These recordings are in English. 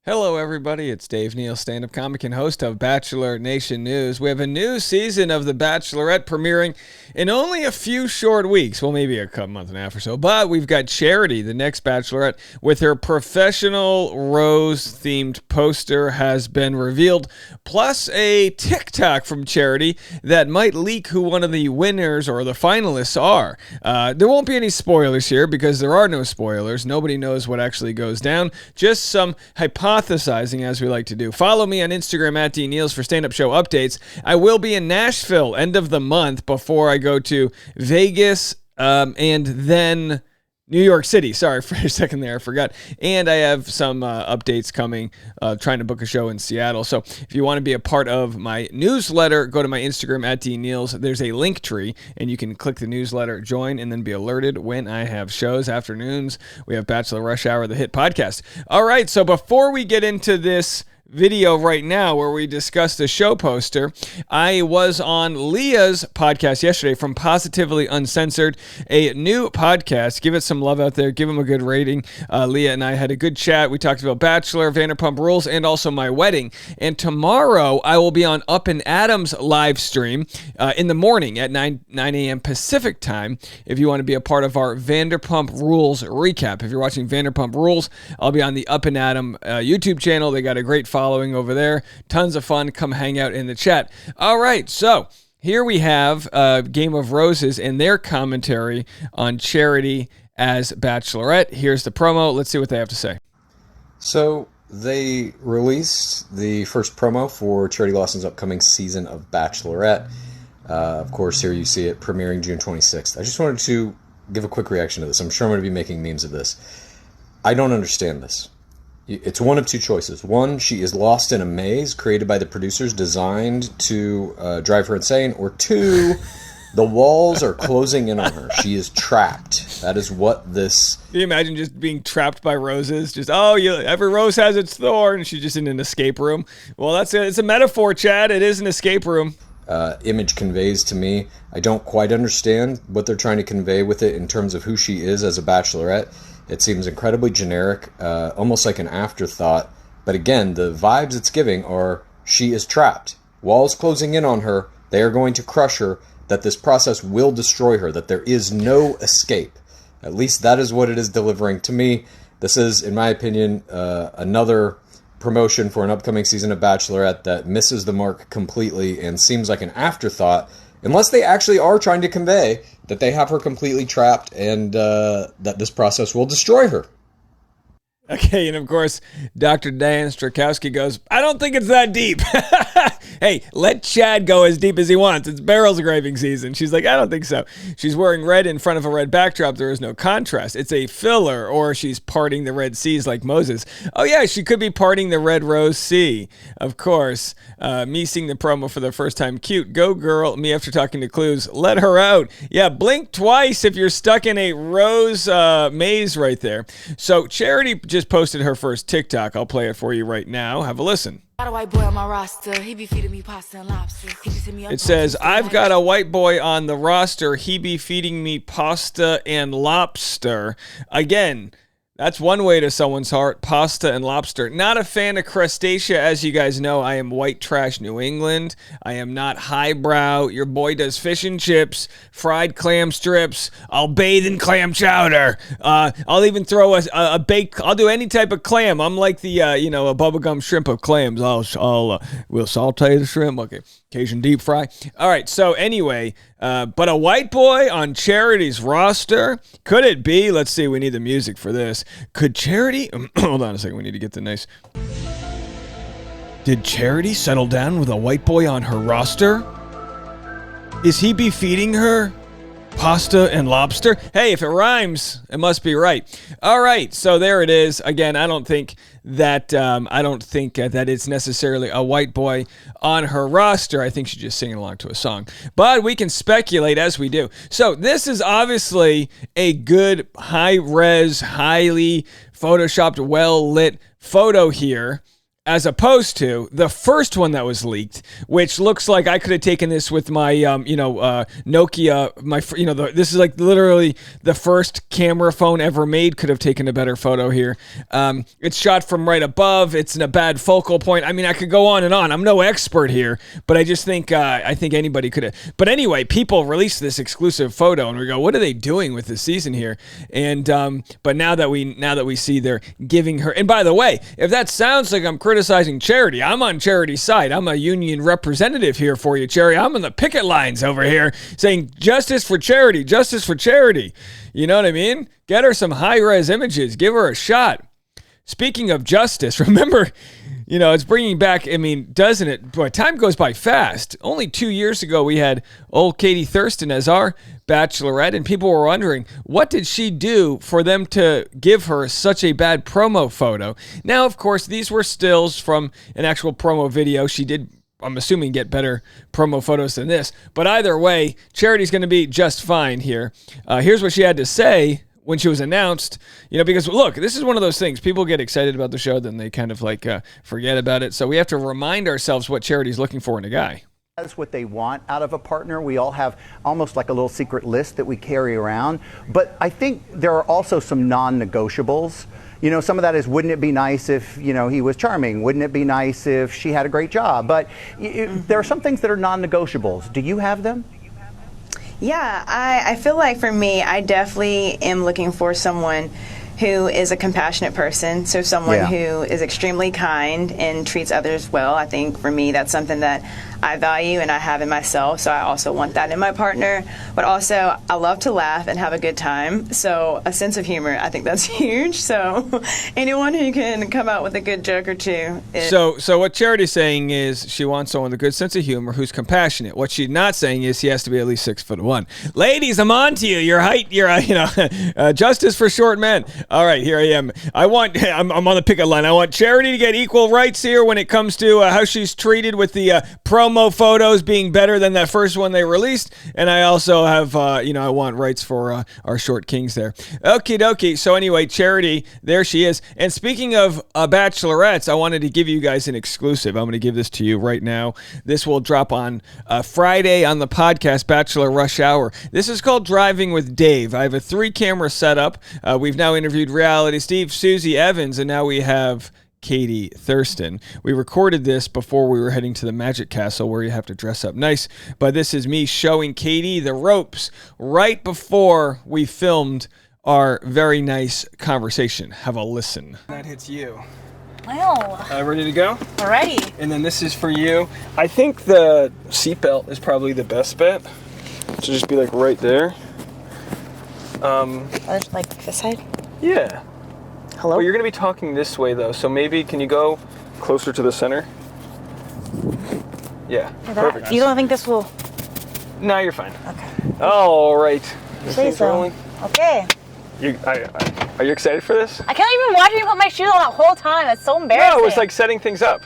Hello, everybody. It's Dave Neal, stand-up comic and host of Bachelor Nation News. We have a new season of The Bachelorette premiering in only a few short weeks. Well, maybe a month and a half or so. But we've got Charity, the next Bachelorette, with her professional rose-themed poster has been revealed, plus a TikTok from Charity that might leak who one of the winners or the finalists are. There won't be any spoilers here because there are no spoilers. Nobody knows what actually goes down. Just some hypothesizing, as we like to do. Follow me on Instagram at DNeals for stand-up show updates. I will be in Nashville end of the month before I go to Vegas and then New York City. Sorry for a second there, I forgot. And I have some updates coming, trying to book a show in Seattle. So if you want to be a part of my newsletter, go to my Instagram at DNeals. There's a link tree, and you can click the newsletter, join, and then be alerted when I have shows. Afternoons, we have Bachelor Rush Hour, the hit podcast. All right, so before we get into this video right now where we discuss the show poster, I was on Leah's podcast yesterday from Positively Uncensored, a new podcast. Give it some love out there. Give them a good rating. Leah and I had a good chat. We talked about Bachelor, Vanderpump Rules, and also my wedding. And tomorrow I will be on Up and Adam's live stream in the morning at 9 a.m. Pacific time if you want to be a part of our Vanderpump Rules recap. If you're watching Vanderpump Rules, I'll be on the Up and Adam YouTube channel. They got a great following over there. Tons of fun. Come hang out in the chat. All right, so here we have Game of Roses and their commentary on Charity as Bachelorette. Here's the promo. Let's see what they have to say. So they released the first promo for Charity Lawson's upcoming season of Bachelorette. Of course, here you see it premiering June 26th. I just wanted to give a quick reaction to this. I'm sure I'm going to be making memes of this. I don't understand this. It's one of two choices. One, she is lost in a maze created by the producers designed to drive her insane. Or two, the walls are closing in on her. She is trapped. That is what this... Can you imagine just being trapped by roses? Just, every rose has its thorn. She's just in an escape room. Well, it's a metaphor, Chad. It is an escape room. Image conveys to me. I don't quite understand what they're trying to convey with it in terms of who she is as a bachelorette. It seems incredibly generic, almost like an afterthought. But again, the vibes it's giving are she is trapped. Walls closing in on her. They are going to crush her. That this process will destroy her. That there is no escape. At least that is what it is delivering to me. This is, in my opinion, another promotion for an upcoming season of Bachelorette that misses the mark completely and seems like an afterthought. Unless they actually are trying to convey that they have her completely trapped and that this process will destroy her. Okay, and of course, Dr. Dan Strakowski goes, I don't think it's that deep. Hey, let Chad go as deep as he wants. It's barrel engraving season. She's like, I don't think so. She's wearing red in front of a red backdrop. There is no contrast. It's a filler, or she's parting the Red Seas like Moses. Oh, yeah, she could be parting the Red Rose Sea. Of course, me seeing the promo for the first time. Cute. Go, girl. Me after talking to Clues. Let her out. Yeah, blink twice if you're stuck in a rose maze right there. So Charity just posted her first TikTok. I'll play it for you right now. Have a listen. Got a white boy on my roster. He be feeding me pasta and lobster. It says, I've got a white boy on the roster. He be feeding me pasta and lobster. Again, that's one way to someone's heart, pasta and lobster. Not a fan of crustacea, as you guys know. I am white trash New England. I am not highbrow. Your boy does fish and chips, fried clam strips. I'll bathe in clam chowder. I'll even throw a bake. I'll do any type of clam. I'm like the, a bubblegum shrimp of clams. We'll saute the shrimp. Okay. Cajun deep fry. All right. So anyway, but a white boy on Charity's roster? Could it be? Let's see. We need the music for this. Could Charity... Hold on a second. We need to get the nice... Did Charity settle down with a white boy on her roster? Is he be feeding her pasta and lobster? Hey, if it rhymes, it must be right. All right, so there it is. Again, I don't think that it's necessarily a white boy on her roster. I think she's just singing along to a song. But we can speculate as we do. So this is obviously a good high-res, highly photoshopped, well-lit photo here as opposed to the first one that was leaked, which looks like I could have taken this with my, Nokia. This is like literally the first camera phone ever made. Could have taken a better photo here. It's shot from right above. It's in a bad focal point. I mean, I could go on and on. I'm no expert here, but I just think I think anybody could have. But anyway, people released this exclusive photo, and we go, what are they doing with this season here? And but now that we see they're giving her. And by the way, if that sounds like I'm criticizing Charity, I'm on Charity's side. I'm a union representative here for you, Charity. I'm on the picket lines over here saying justice for Charity, justice for Charity. You know what I mean? Get her some high-res images. Give her a shot. Speaking of justice, remember, it's bringing back, doesn't it? Boy, time goes by fast. Only 2 years ago, we had old Katie Thurston as our Bachelorette, and people were wondering, what did she do for them to give her such a bad promo photo? Now, of course, these were stills from an actual promo video. She did, I'm assuming, get better promo photos than this. But either way, Charity's going to be just fine here. Here's what she had to say when she was announced, because look, this is one of those things. People get excited about the show, then they kind of forget about it. So we have to remind ourselves what Charity's looking for in a guy. That's what they want out of a partner. We all have almost like a little secret list that we carry around. But I think there are also some non-negotiables. Some of that is, wouldn't it be nice if, he was charming? Wouldn't it be nice if she had a great job? But there are some things that are non-negotiables. Do you have them? Yeah, I feel like for me, I definitely am looking for someone who is a compassionate person, so someone who is extremely kind and treats others well. I think for me, that's something that I value and I have in myself, so I also want that in my partner. But also, I love to laugh and have a good time, so a sense of humor, I think that's huge. So anyone who can come out with a good joke or two. So what Charity's saying is she wants someone with a good sense of humor who's compassionate. What she's not saying is he has to be at least 6'1". Ladies, I'm on to you. Your height, justice for short men. All right, here I am. I'm on the picket line. I want Charity to get equal rights here when it comes to how she's treated with the promo photos being better than that first one they released. And I also have, I want rights for our short kings there. Okie dokie. So anyway, Charity, there she is. And speaking of bachelorettes, I wanted to give you guys an exclusive. I'm going to give this to you right now. This will drop on Friday on the podcast, Bachelor Rush Hour. This is called Driving with Dave. I have a 3-camera setup. We've now interviewed Reality Steve, Susie Evans, and now we have Katie Thurston. We recorded this before we were heading to the Magic Castle where you have to dress up nice, but this is me showing Katie the ropes right before we filmed our very nice conversation. Have a listen. That hits you. Wow. Ready to go? Alrighty. And then this is for you. I think the seatbelt is probably the best bet. So just be like right there. Like this side? Yeah. Hello? Well, you're going to be talking this way, though, so maybe can you go closer to the center? Yeah, perfect. You don't think this will... No, you're fine. Okay. All right. Say so. Okay. Are you excited for this? I can't even watch you put my shoes on the whole time. It's so embarrassing. No, it was like setting things up.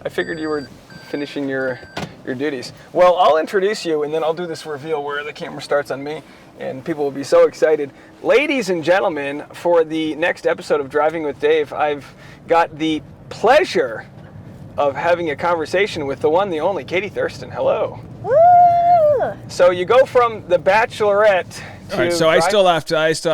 I figured you were finishing your duties. Well, I'll introduce you, and then I'll do this reveal where the camera starts on me, and people will be so excited. Ladies and gentlemen, for the next episode of Driving with Dave, I've got the pleasure of having a conversation with the one, the only, Katie Thurston. Hello. Woo! So you go from the Bachelorette to... All right, so I still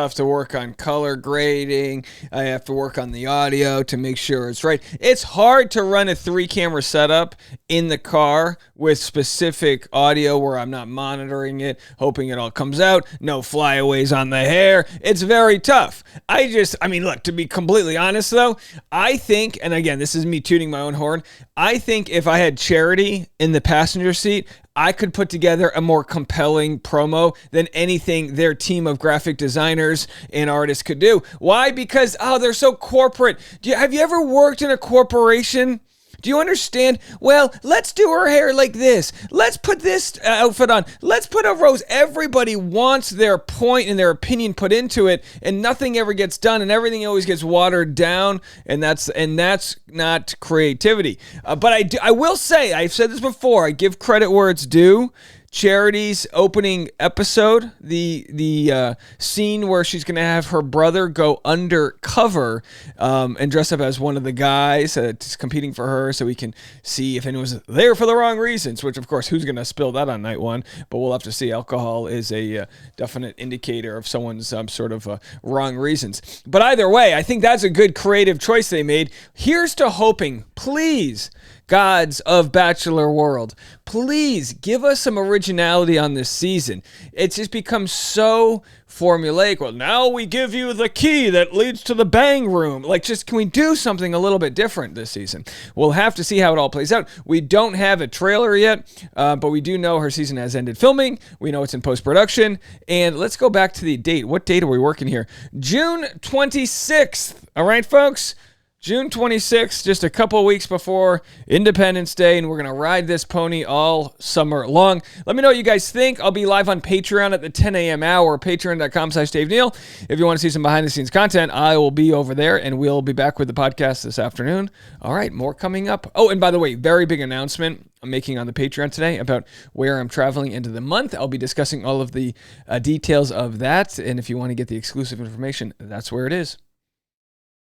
have to work on color grading. I have to work on the audio to make sure it's right. It's hard to run a 3-camera setup in the car with specific audio where I'm not monitoring it, hoping it all comes out. No flyaways on the hair. It's very tough. Look, to be completely honest though, I think, and again, this is me tooting my own horn, I think if I had Charity in the passenger seat, I could put together a more compelling promo than anything their team of graphic designers and artists could do. Why? Because, they're so corporate. Have you ever worked in a corporation? Do you understand? Well, let's do her hair like this. Let's put this outfit on. Let's put a rose. Everybody wants their point and their opinion put into it, and nothing ever gets done, and everything always gets watered down, and that's not creativity. But I will say, I've said this before, I give credit where it's due Charity's opening episode, the scene where she's going to have her brother go undercover and dress up as one of the guys that's competing for her, so we can see if anyone's there for the wrong reasons, which, of course, who's going to spill that on night one? But we'll have to see. Alcohol is a definite indicator of someone's sort of wrong reasons. But either way, I think that's a good creative choice they made. Here's to hoping, please, gods of Bachelor World, please give us some originality on this season. It's just become so formulaic. Well, now we give you the key that leads to the bang room. Like, just can we do something a little bit different this season? We'll have to see how it all plays out. We don't have a trailer yet, but we do know her season has ended filming. We know it's in post-production. And let's go back to the date. What date are we working here? June 26th. All right, folks? June 26th, just a couple weeks before Independence Day, and we're going to ride this pony all summer long. Let me know what you guys think. I'll be live on Patreon at the 10 a.m. hour, patreon.com/Dave Neal. If you want to see some behind-the-scenes content, I will be over there, and we'll be back with the podcast this afternoon. All right, more coming up. Oh, and by the way, very big announcement I'm making on the Patreon today about where I'm traveling into the month. I'll be discussing all of the details of that, and if you want to get the exclusive information, that's where it is.